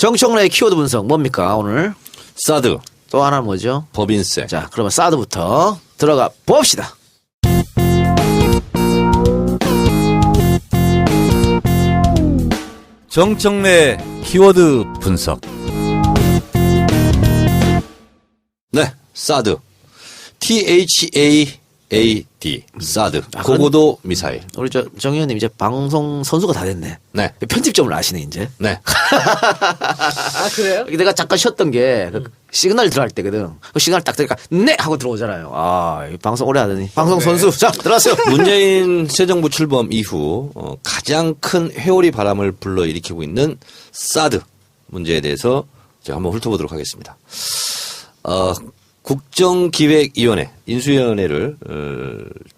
정청래의 키워드 분석 뭡니까 오늘? 사드. 또 하나 뭐죠? 법인세. 자, 그러면 사드부터 들어가 봅시다. 정청래 키워드 분석. 네, 사드. THAAD. 사드. 아, 고고도 미사일. 우리 정 의원님 이제 방송 선수가 다 됐네. 네. 편집점을 아시네 이제. 네. 아 그래요? 내가 잠깐 쉬었던 게 시그널 들어갈 때거든. 그 시그널 딱 들으니까 네 하고 들어오잖아요. 아, 이 방송 오래 하더니 방송 선수. 자, 들어가세요. 문재인 새 정부 출범 이후 가장 큰 회오리 바람을 불러일으키고 있는 사드 문제에 대해서 제가 한번 훑어보도록 하겠습니다. 국정기획위원회, 인수위원회를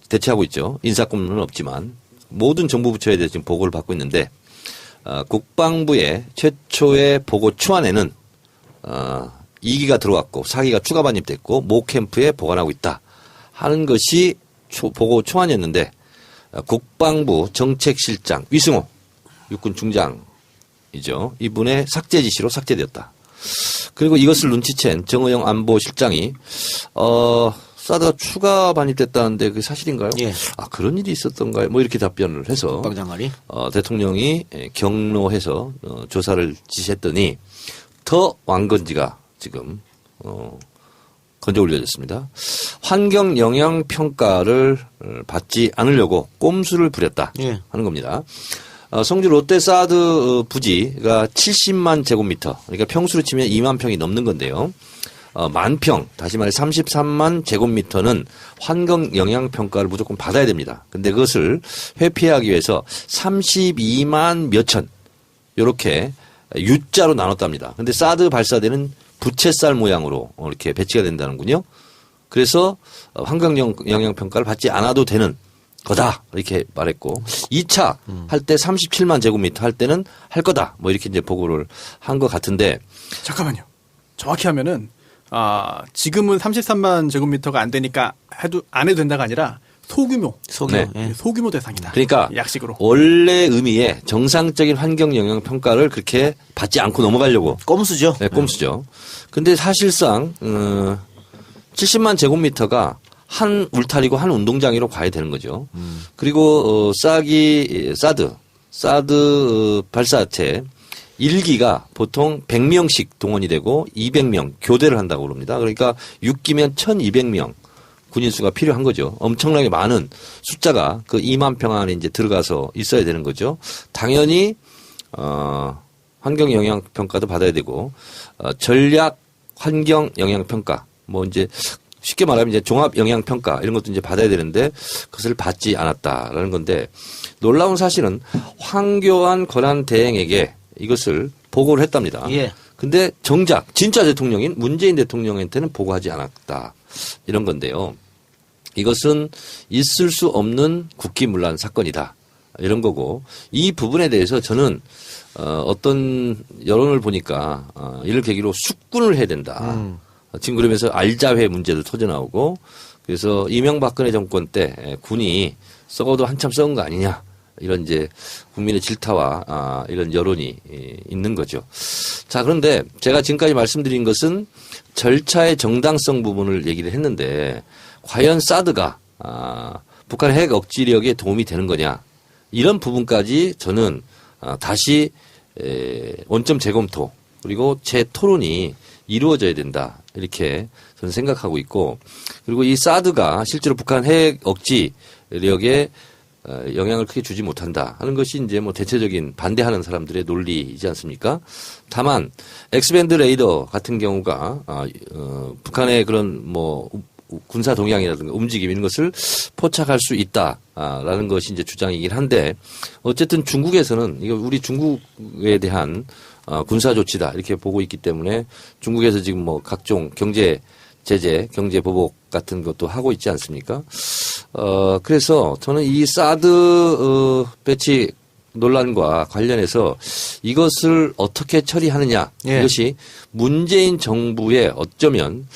대체하고 있죠. 인사권은 없지만 모든 정부 부처에 대해서 지금 보고를 받고 있는데 국방부의 최초의 보고 초안에는 2기가 들어왔고 4기가 추가 반입됐고 모 캠프에 보관하고 있다 하는 것이 보고 초안이었는데 국방부 정책실장 위승호 육군 중장이죠. 이분의 삭제 지시로 삭제되었다. 그리고 이것을 눈치챈 정의용 안보실장이 사드가 추가 반입됐다는데 그게 사실인가요? 예. 아, 그런 일이 있었던가요? 뭐 이렇게 답변을 해서 국방장관이 대통령이 경로해서 조사를 지시했더니 더 왕건지가 지금 건져 올려졌습니다. 환경 영향 평가를 받지 않으려고 꼼수를 부렸다 예. 하는 겁니다. 성주 롯데 사드 부지가 70만 제곱미터, 그러니까 평수로 치면 2만 평이 넘는 건데요. 만 평, 다시 말해 33만 제곱미터는 환경 영향 평가를 무조건 받아야 됩니다. 근데 그것을 회피하기 위해서 32만 몇천, 요렇게 U자로 나눴답니다. 근데 사드 발사대는 부채살 모양으로 이렇게 배치가 된다는군요. 그래서 환경 영향 평가를 받지 않아도 되는 거다 이렇게 말했고 2차 할 때 37만 제곱미터 할 때는 할 거다 뭐 이렇게 이제 보고를 한 것 같은데 잠깐만요. 정확히 하면은 지금은 33만 제곱미터가 안 되니까 안 해도 된다가 아니라 소규모 네. 소규모 대상이다. 그러니까 약식으로 원래 의미의 정상적인 환경 영향 평가를 그렇게 받지 않고 넘어가려고 꼼수죠. 네, 꼼수죠. 근데 사실상 70만 제곱미터가 한 울타리고 한 운동장으로 가야 되는 거죠. 그리고 사드 발사체 1기가 보통 100명씩 동원이 되고 200명 교대를 한다고 그럽니다. 그러니까 6기면 1200명 군인수가 필요한 거죠. 엄청나게 많은 숫자가 그 2만 평 안에 이제 들어가서 있어야 되는 거죠. 당연히 환경 영향 평가도 받아야 되고 전략 환경 영향 평가 뭐 이제 쉽게 말하면 이제 종합 영향 평가 이런 것도 이제 받아야 되는데 그것을 받지 않았다라는 건데 놀라운 사실은 황교안 권한 대행에게 이것을 보고를 했답니다. 예. 근데 정작 진짜 대통령인 문재인 대통령한테는 보고하지 않았다. 이런 건데요. 이것은 있을 수 없는 국기문란 사건이다. 이런 거고 이 부분에 대해서 저는 어떤 여론을 보니까 이를 계기로 숙군을 해야 된다. 지금 그러면서 알자회 문제도 터져나오고 그래서 이명박근혜 정권 때 군이 썩어도 한참 썩은 거 아니냐 이런 이제 국민의 질타와 이런 여론이 있는 거죠. 자, 그런데 제가 지금까지 말씀드린 것은 절차의 정당성 부분을 얘기를 했는데 과연 사드가 북한의 핵 억지력에 도움이 되는 거냐 이런 부분까지 저는 다시 원점 재검토 그리고 재토론이 이루어져야 된다. 이렇게 저는 생각하고 있고 그리고 이 사드가 실제로 북한 핵 억지력에 영향을 크게 주지 못한다 하는 것이 이제 뭐 대체적인 반대하는 사람들의 논리이지 않습니까? 다만 엑스밴드 레이더 같은 경우가 북한의 그런 뭐 군사 동향이라든가 움직임 이런 것을 포착할 수 있다라는 것이 이제 주장이긴 한데 어쨌든 중국에서는 이거 우리 중국에 대한 군사 조치다 이렇게 보고 있기 때문에 중국에서 지금 뭐 각종 경제 제재, 경제 보복 같은 것도 하고 있지 않습니까? 그래서 저는 이 사드 배치 논란과 관련해서 이것을 어떻게 처리하느냐 예. 이것이 문재인 정부의 어쩌면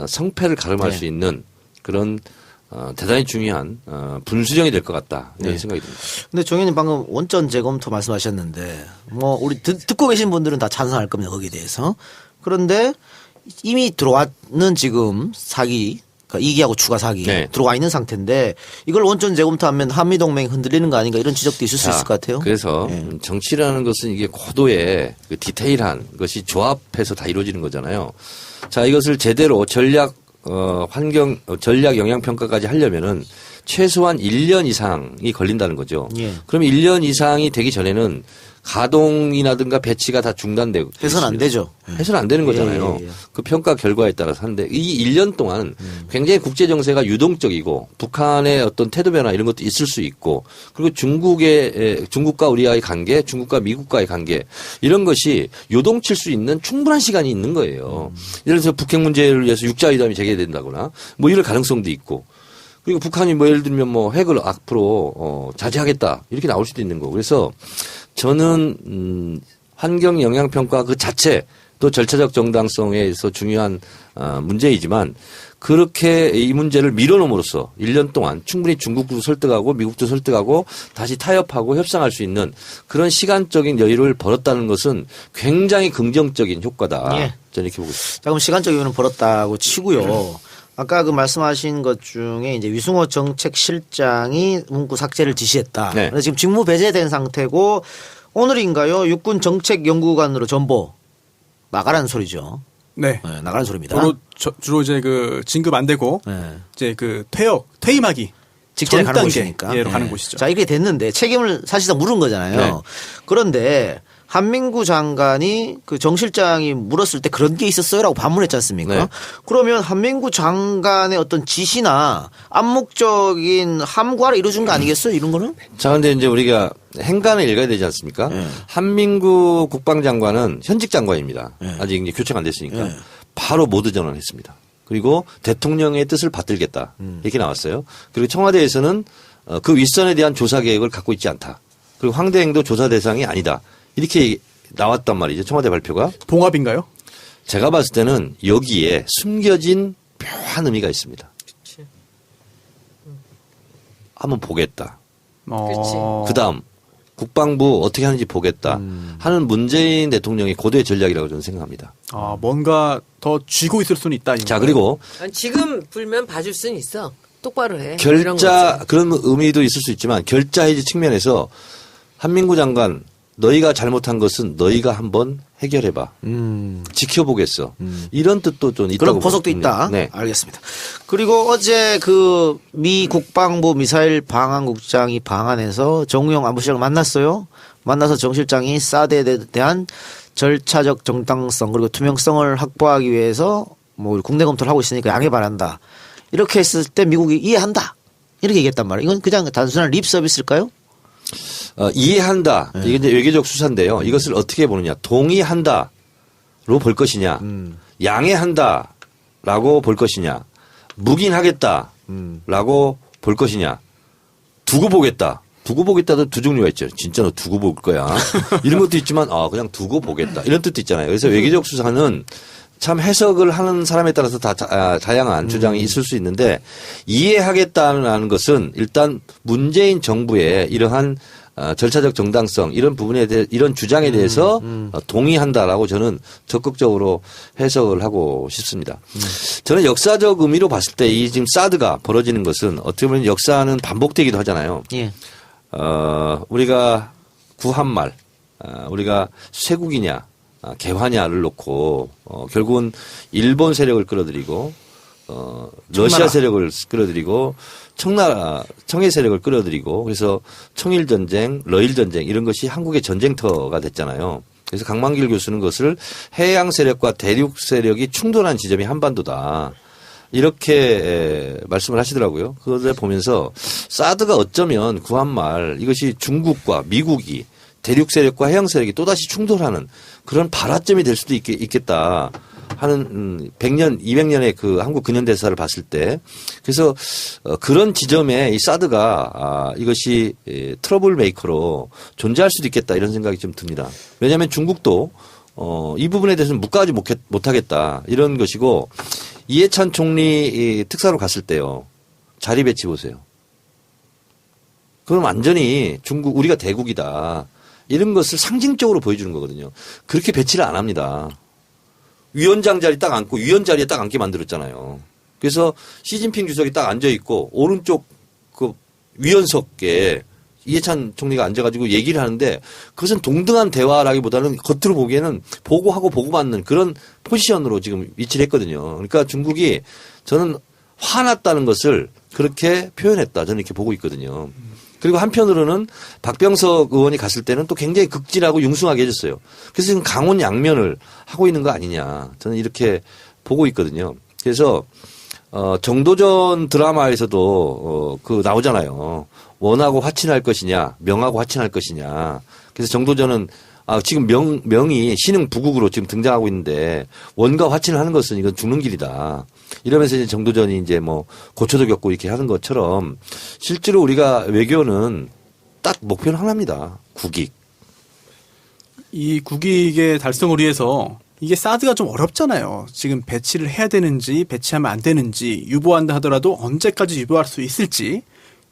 성패를 가름할 예. 수 있는 그런 대단히 중요한 분수령이 될 것 같다 이런 네. 생각이 듭니다. 근데 정현님 방금 원전 재검토 말씀하셨는데 뭐 우리 듣고 계신 분들은 다 찬성할 겁니다 거기에 대해서. 그런데 이미 들어왔는 지금 사기, 그러니까 2기하고 추가 사기 네. 들어와 있는 상태인데 이걸 원전 재검토하면 한미 동맹이 흔들리는 거 아닌가 이런 지적도 있을 수 있을 것 같아요. 그래서 네. 정치라는 것은 이게 고도의 그 디테일한 것이 조합해서 다 이루어지는 거잖아요. 자, 이것을 제대로 전략 영향 평가까지 하려면은 최소한 1년 이상이 걸린다는 거죠. 예. 그럼 1년 이상이 되기 전에는 가동이라든가 배치가 다 중단되고 해서는 안 되죠. 해서는 안 되는 거잖아요. 예, 예, 예. 그 평가 결과에 따라서 하는데 이 1년 동안 굉장히 국제 정세가 유동적이고 북한의 어떤 태도 변화 이런 것도 있을 수 있고 그리고 중국과 우리와의 관계, 중국과 미국과의 관계 이런 것이 요동칠 수 있는 충분한 시간이 있는 거예요. 예를 들어서 북핵 문제를 위해서 육자회담이 재개된다거나 뭐 이럴 가능성도 있고 그리고 북한이 뭐 예를 들면 뭐 핵을 앞으로 자제하겠다 이렇게 나올 수도 있는 거고 그래서 저는 환경 영향 평가 그 자체 또 절차적 정당성에서 중요한 문제이지만 그렇게 이 문제를 밀어놓음으로써 1년 동안 충분히 중국도 설득하고 미국도 설득하고 다시 타협하고 협상할 수 있는 그런 시간적인 여유를 벌었다는 것은 굉장히 긍정적인 효과다. 예. 저는 이렇게 보고 있습니다. 자, 그럼 시간적 이유는 벌었다고 치고요. 아까 그 말씀하신 것 중에 이제 위승호 정책실장이 문구 삭제를 지시했다. 네. 그래서 지금 직무 배제된 상태고 오늘인가요? 육군 정책연구관으로 전보 나가라는 소리죠. 네. 네, 나가라는 소리입니다. 주로 이제 그 진급 안 되고 네. 이제 그 퇴임하기 직전에 가는 전 곳이니까. 단계로 네. 가는 곳이죠. 자, 이렇게 됐는데 책임을 사실상 물은 거잖아요. 네. 그런데 한민구 장관이 그 정 실장이 물었을 때 그런 게 있었어요라고 반문했지 않습니까? 네. 그러면 한민구 장관의 어떤 지시나 암묵적인 함구하라 이루어준 거 아니겠어요? 이런 거는? 자, 근데 이제 우리가 행간을 읽어야 되지 않습니까? 네. 한민구 국방장관은 현직 장관입니다. 네. 아직 이제 교체가 안 됐으니까. 네. 바로 모두 전환했습니다. 그리고 대통령의 뜻을 받들겠다. 이렇게 나왔어요. 그리고 청와대에서는 그 윗선에 대한 조사 계획을 갖고 있지 않다. 그리고 황대행도 조사 대상이 아니다. 이렇게 나왔단 말이죠. 청와대 발표가. 봉합인가요? 제가 봤을 때는 여기에 숨겨진 묘한 의미가 있습니다. 한번 보겠다. 그다음 국방부 어떻게 하는지 보겠다 하는 문재인 대통령의 고도의 전략이라고 저는 생각합니다. 뭔가 더 쥐고 있을 수는 있다. 자, 그리고 아니, 지금 불면 봐줄 수는 있어. 똑바로 해. 뭐 이런 결자 거지. 그런 의미도 있을 수 있지만 결자 해지 측면에서 한민구 장관 너희가 잘못한 것은 너희가 한번 해결해봐. 지켜보겠어. 이런 뜻도 좀 있다고 그런 보석도 봅니다. 있다. 네. 알겠습니다. 그리고 어제 그 미 국방부 미사일 방한국장이 방한해서 정우영 안보실장을 만났어요. 만나서 정 실장이 사드에 대한 절차적 정당성 그리고 투명성을 확보하기 위해서 뭐 국내 검토를 하고 있으니까 양해 바란다. 이렇게 했을 때 미국이 이해한다. 이렇게 얘기했단 말이에요. 이건 그냥 단순한 립 서비스일까요? 이해한다. 이게 이제 외교적 수사인데요. 이것을 어떻게 보느냐. 동의한다로 볼 것이냐. 양해한다라고 볼 것이냐. 묵인하겠다라고 볼 것이냐. 두고 보겠다. 두고 보겠다도 두 종류가 있죠. 진짜 너 두고 볼 거야. 이런 것도 있지만 그냥 두고 보겠다. 이런 뜻도 있잖아요. 그래서 외교적 수사는 참 해석을 하는 사람에 따라서 다 다양한 주장이 있을 수 있는데 이해하겠다는 것은 일단 문재인 정부의 이러한 절차적 정당성 이런 부분에 대해 이런 주장에 대해서 동의한다라고 저는 적극적으로 해석을 하고 싶습니다. 저는 역사적 의미로 봤을 때 이 지금 사드가 벌어지는 것은 어떻게 보면 역사는 반복되기도 하잖아요. 예. 우리가 구한말, 우리가 쇄국이냐, 개화냐를 놓고 결국은 일본 세력을 끌어들이고 러시아 세력을 끌어들이고 청해 세력을 끌어들이고 그래서 청일 전쟁, 러일 전쟁 이런 것이 한국의 전쟁터가 됐잖아요. 그래서 강만길 교수는 그것을 해양 세력과 대륙 세력이 충돌한 지점이 한반도다. 이렇게 말씀을 하시더라고요. 그것을 보면서 사드가 어쩌면 구한말 이것이 중국과 미국이 대륙 세력과 해양 세력이 또다시 충돌하는 그런 발화점이 될 수도 있겠다 하는 100년, 200년의 그 한국 근현대사를 봤을 때 그래서 그런 지점에 이 사드가 이것이 트러블 메이커로 존재할 수도 있겠다 이런 생각이 좀 듭니다. 왜냐하면 중국도 이 부분에 대해서는 묵과하지 못하겠다 이런 것이고 이해찬 총리 특사로 갔을 때요. 자리 배치 보세요. 그럼 완전히 중국, 우리가 대국이다. 이런 것을 상징적으로 보여주는 거거든요. 그렇게 배치를 안 합니다. 위원장 자리 딱 앉고 위원 자리에 딱 앉게 만들었잖아요. 그래서 시진핑 주석이 딱 앉아 있고 오른쪽 그 위원석에 이해찬 총리가 앉아가지고 얘기를 하는데 그것은 동등한 대화라기보다는 겉으로 보기에는 보고하고 보고받는 그런 포지션으로 지금 위치를 했거든요. 그러니까 중국이 저는 화났다는 것을 그렇게 표현했다. 저는 이렇게 보고 있거든요. 그리고 한편으로는 박병석 의원이 갔을 때는 또 굉장히 극진하고 융숭하게 해줬어요. 그래서 지금 강원 양면을 하고 있는 거 아니냐. 저는 이렇게 보고 있거든요. 그래서 정도전 드라마에서도 그 나오잖아요. 원하고 화친할 것이냐, 명하고 화친할 것이냐. 그래서 정도전은 지금 명이 신흥 부국으로 지금 등장하고 있는데 원과 화친을 하는 것은 이건 죽는 길이다. 이러면서 이제 정도전이 이제 뭐 고초도 겪고 이렇게 하는 것처럼 실제로 우리가 외교는 딱 목표는 하나입니다. 국익. 이 국익의 달성을 위해서 이게 사드가 좀 어렵잖아요. 지금 배치를 해야 되는지 배치하면 안 되는지 유보한다 하더라도 언제까지 유보할 수 있을지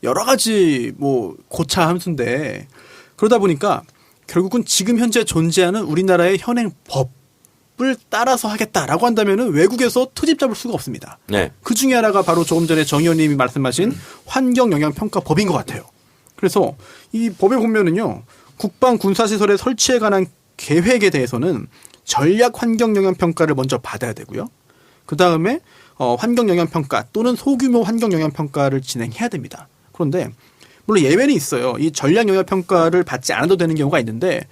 여러 가지 뭐 고차 함수인데 그러다 보니까 결국은 지금 현재 존재하는 우리나라의 현행 법을 따라서 하겠다라고 한다면은 외국에서 트집 잡을 수가 없습니다. 네. 그 중에 하나가 바로 조금 전에 정 의원님이 말씀하신 환경영향평가법인 것 같아요. 그래서 이 법에 보면은요, 국방 군사시설의 설치에 관한 계획에 대해서는 전략 환경영향평가를 먼저 받아야 되고요. 그 다음에 환경영향평가 또는 소규모 환경영향평가를 진행해야 됩니다. 그런데 물론 예외는 있어요. 이 전략영향평가를 받지 않아도 되는 경우가 있는데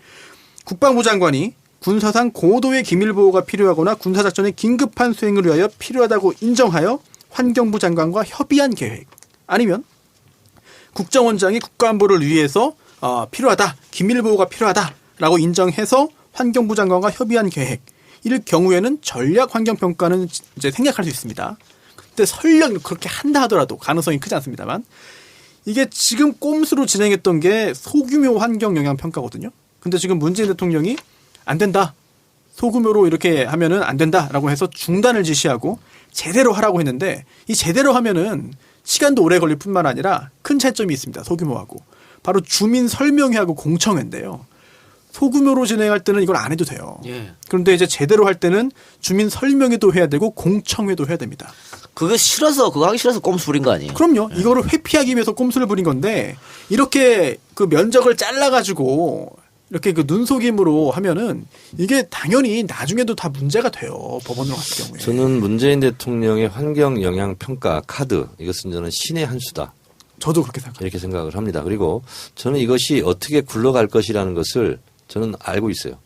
국방부 장관이 군사상 고도의 기밀보호가 필요하거나 군사작전의 긴급한 수행을 위하여 필요하다고 인정하여 환경부 장관과 협의한 계획 아니면 국정원장이 국가안보를 위해서 필요하다, 기밀보호가 필요하다라고 인정해서 환경부 장관과 협의한 계획 이럴 경우에는 전략 환경평가는 이제 생략할 수 있습니다. 그때 설령 그렇게 한다 하더라도 가능성이 크지 않습니다만 이게 지금 꼼수로 진행했던 게 소규모 환경 영향 평가거든요. 근데 지금 문재인 대통령이 안 된다. 소규모로 이렇게 하면은 안 된다라고 해서 중단을 지시하고 제대로 하라고 했는데 이 제대로 하면은 시간도 오래 걸릴 뿐만 아니라 큰 차이점이 있습니다. 소규모하고. 바로 주민 설명회하고 공청회인데요. 소규모로 진행할 때는 이걸 안 해도 돼요. 예. 그런데 이제 제대로 할 때는 주민 설명회도 해야 되고 공청회도 해야 됩니다. 그거 하기 싫어서 꼼수 부린 거 아니에요? 그럼요. 이거를 회피하기 위해서 꼼수를 부린 건데 이렇게 그 면적을 잘라가지고 이렇게 그 눈속임으로 하면은 이게 당연히 나중에도 다 문제가 돼요. 법원으로 갔을 경우에. 저는 문재인 대통령의 환경 영향 평가 카드 이것은 저는 신의 한 수다. 저도 그렇게 생각합니다. 이렇게 생각을 합니다. 그리고 저는 이것이 어떻게 굴러갈 것이라는 것을 저는 알고 있어요.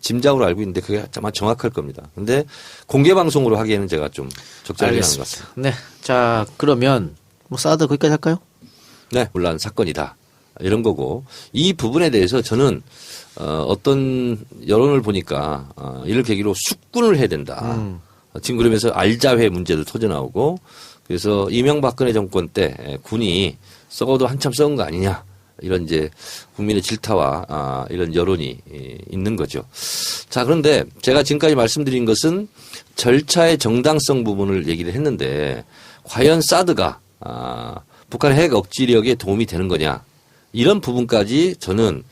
짐작으로 알고 있는데 그게 아마 정확할 겁니다. 근데 공개 방송으로 하기에는 제가 좀 적절하지 않은 것 같습니다. 네. 자, 그러면 뭐 사드 거기까지 할까요? 네, 논란 사건이다. 이런 거고 이 부분에 대해서 저는 어떤 여론을 보니까 이를 계기로 숙군을 해야 된다. 지금 그러면서 알자회 문제도 터져나오고 그래서 이명박근혜 정권 때 군이 썩어도 한참 썩은 거 아니냐. 이런 이제 국민의 질타와 이런 여론이 있는 거죠. 자, 그런데 제가 지금까지 말씀드린 것은 절차의 정당성 부분을 얘기를 했는데 과연 사드가 북한의 핵 억지력에 도움이 되는 거냐. 이런 부분까지 저는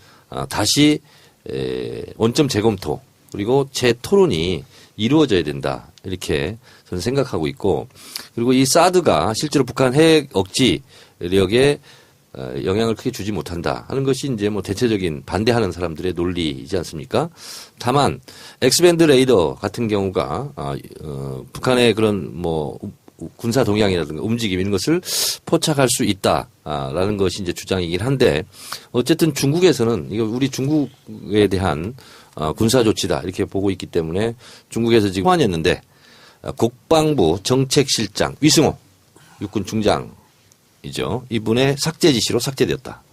다시 원점 재검토 그리고 재토론이 이루어져야 된다. 이렇게 저는 생각하고 있고 그리고 이 사드가 실제로 북한 핵 억지력에 영향을 크게 주지 못한다 하는 것이 이제 뭐 대체적인 반대하는 사람들의 논리이지 않습니까? 다만 엑스밴드 레이더 같은 경우가 북한의 그런 뭐 군사 동향이라든가 움직임 이런 것을 포착할 수 있다라는 것이 이제 주장이긴 한데 어쨌든 중국에서는 이거 우리 중국에 대한 군사 조치다 이렇게 보고 있기 때문에 중국에서 지금 소환했는데 국방부 정책실장 위승호 육군 중장 이죠. 이분의 삭제 지시로 삭제되었다.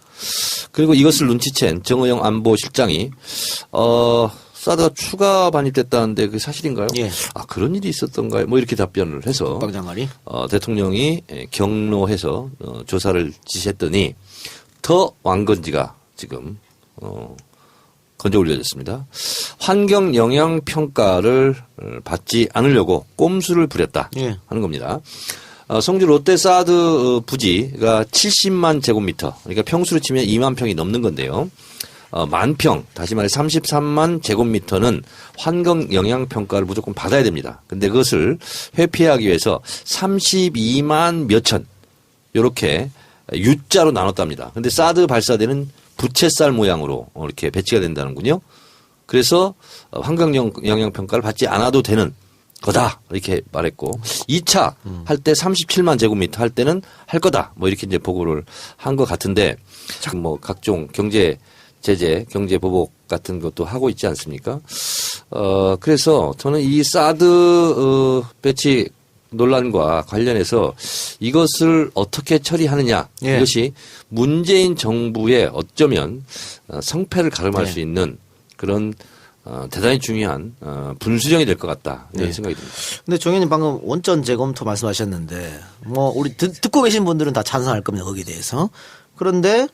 그리고 이것을 눈치챈 정의용 안보실장이 사드가 추가 반입됐다는데 그게 사실인가요? 예. 그런 일이 있었던가요? 뭐 이렇게 답변을 해서 국방장관이 대통령이 경로해서 조사를 지시했더니 더 왕건지가 지금 건져 올려졌습니다. 환경 영향 평가를 받지 않으려고 꼼수를 부렸다 예. 하는 겁니다. 성주 롯데 사드 부지가 70만 제곱미터, 그러니까 평수로 치면 2만 평이 넘는 건데요. 만평, 다시 말해 33만 제곱미터는 환경 영향 평가를 무조건 받아야 됩니다. 근데 그것을 회피하기 위해서 32만 몇천, 요렇게 U자로 나눴답니다. 근데 사드 발사대는 부채살 모양으로 이렇게 배치가 된다는군요. 그래서 환경 영향 평가를 받지 않아도 되는 거다 이렇게 말했고 2차 할 때 37만 제곱미터 할 때는 할 거다 뭐 이렇게 이제 보고를 한 것 같은데 뭐 각종 경제 제재, 경제 보복 같은 것도 하고 있지 않습니까? 그래서 저는 이 사드 배치 논란과 관련해서 이것을 어떻게 처리하느냐 예. 이것이 문재인 정부의 어쩌면 성패를 가름할 예. 수 있는 그런 대단히 중요한 분수령이 될 것 같다 이런 네. 생각이 듭니다. 근데 정 의원님 방금 원전 재검토 말씀하셨는데 뭐 우리 듣고 계신 분들은 다 찬성할 겁니다. 거기에 대해서. 그런데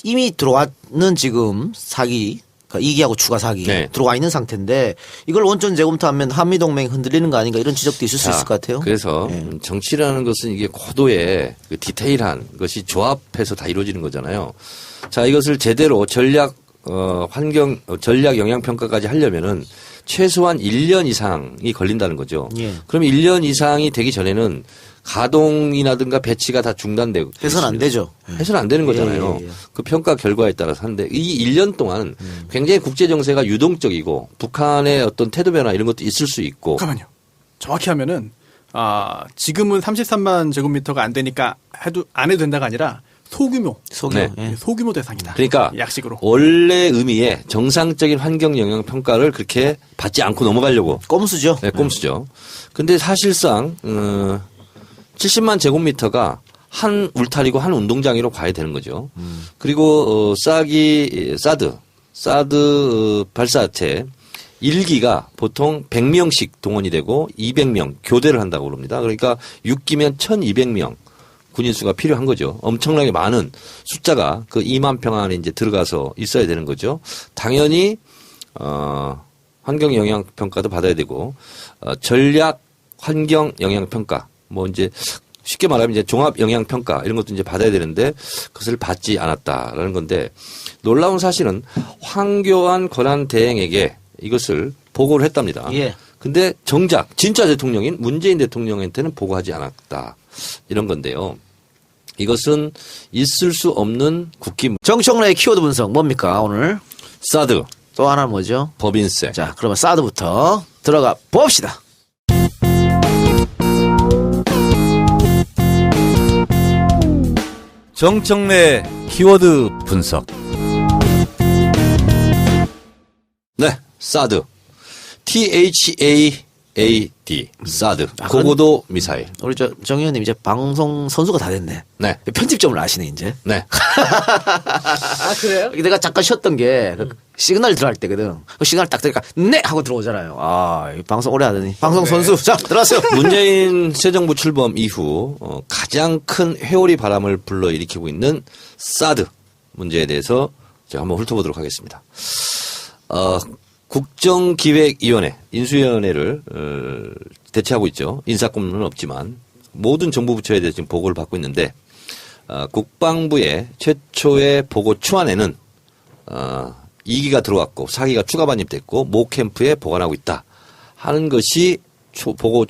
이미 들어왔는 지금 사기 그러니까 2기하고 추가 사기 네. 들어와 있는 상태인데 이걸 원전 재검토하면 한미동맹이 흔들리는 거 아닌가 이런 지적도 있을 수 있을 것 같아요. 그래서 예. 정치라는 것은 이게 고도의 그 디테일한 것이 조합해서 다 이루어지는 거잖아요. 자, 이것을 제대로 전략 영향 평가까지 하려면은 최소한 1년 이상이 걸린다는 거죠. 예. 그럼 1년 이상이 되기 전에는 가동이라든가 배치가 다 중단되고 해서는 안 있습니다. 되죠. 해서는 안 되는 거잖아요. 예, 예, 예. 그 평가 결과에 따라서 하는데 이 1년 동안 굉장히 국제 정세가 유동적이고 북한의 어떤 태도 변화 이런 것도 있을 수 있고 잠깐만요. 정확히 하면은 지금은 33만 제곱미터가 안 되니까 안 해도 된다가 아니라 소규모 소규모. 네. 예. 소규모 대상이다. 그러니까 약식으로. 원래 의미의 정상적인 환경 영향 평가를 그렇게 받지 않고 넘어가려고 꼼수죠. 네, 꼼수죠. 근데 사실상 70만 제곱미터가 한 울타리고 한 운동장으로 가야 되는 거죠. 그리고 사드 발사체 1기가 보통 100명씩 동원이 되고 200명 교대를 한다고 그럽니다. 그러니까 6기면 1200명 군인수가 필요한 거죠. 엄청나게 많은 숫자가 그 2만 평 안에 이제 들어가서 있어야 되는 거죠. 당연히 환경 영향 평가도 받아야 되고 전략 환경 영향 평가 뭐 이제 쉽게 말하면 이제 종합 영향 평가 이런 것도 이제 받아야 되는데 그것을 받지 않았다라는 건데 놀라운 사실은 황교안 권한 대행에게 이것을 보고를 했답니다. 예. 근데 정작 진짜 대통령인 문재인 대통령한테는 보고하지 않았다. 이런 건데요. 이것은 있을 수 없는 국기 정청래의 키워드 분석 뭡니까 오늘? 사드 또 하나 뭐죠? 법인세. 자, 그러면 사드부터 들어가 봅시다. 정청래 키워드 분석. 네, 사드. THAAD. 사드. 아, 고고도 미사일. 우리 정 의원님 이제 방송 선수가 다 됐네. 네. 편집점을 아시네 이제. 네. 아, 그래요? 내가 잠깐 쉬었던 게 시그널 들어갈 때거든. 그 시그널 딱 들으니까 네 하고 들어오잖아요. 아, 이 방송 오래 하더니 방송 선수. 자, 들어왔어요. 문재인 새 정부 출범 이후 가장 큰 회오리 바람을 불러일으키고 있는 사드 문제에 대해서 제가 한번 훑어보도록 하겠습니다. 국정기획위원회, 인수위원회를 대체하고 있죠. 인사권은 없지만 모든 정부 부처에 대해서 지금 보고를 받고 있는데 국방부의 최초의 보고 초안에는 2기가 들어왔고 4기가 추가 반입됐고 모 캠프에 보관하고 있다 하는 것이 보고